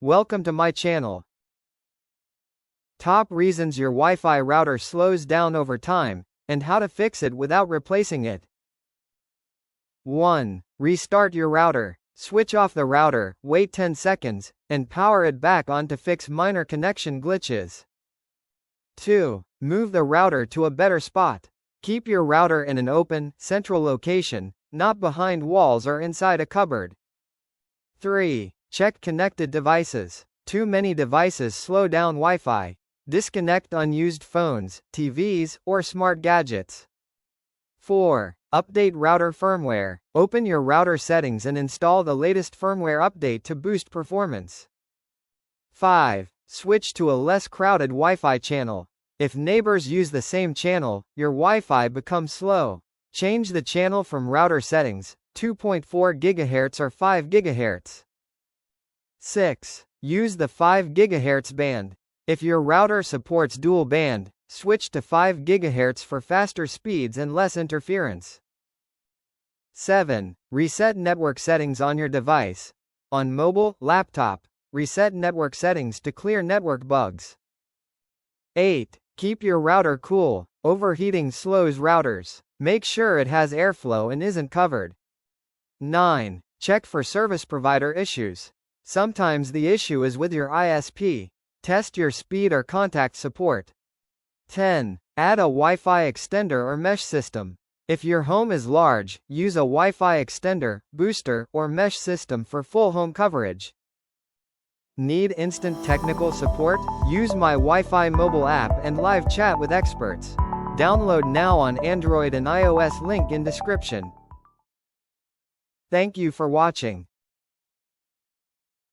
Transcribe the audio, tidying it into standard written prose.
Welcome to my channel. Top reasons your Wi-Fi router slows down over time, and how to fix it without replacing it. 1. Restart your router. Switch off the router, wait 10 seconds, and power it back on to fix minor connection glitches. 2. Move the router to a better spot. Keep your router in an open, central location, not behind walls or inside a cupboard. 3. Check connected devices. Too many devices slow down Wi-Fi. Disconnect unused phones, TVs, or smart gadgets. 4. Update router firmware. Open your router settings and install the latest firmware update to boost performance. 5. Switch to a less crowded Wi-Fi channel. If neighbors use the same channel, your Wi-Fi becomes slow. Change the channel from router settings, 2.4 GHz or 5 GHz. 6. Use the 5 GHz band. If your router supports dual band, switch to 5 GHz for faster speeds and less interference. 7. Reset network settings on your device. On mobile, laptop, reset network settings to clear network bugs. 8. Keep your router cool. Overheating slows routers. Make sure it has airflow and isn't covered. 9. Check for service provider issues. Sometimes the issue is with your ISP. Test your speed or contact support. 10. Add a Wi-Fi extender or mesh system. If your home is large, use a Wi-Fi extender, booster, or mesh system for full home coverage. Need instant technical support? Use my Wi-Fi mobile app and live chat with experts. Download now on Android and iOS, link in description. Thank you for watching.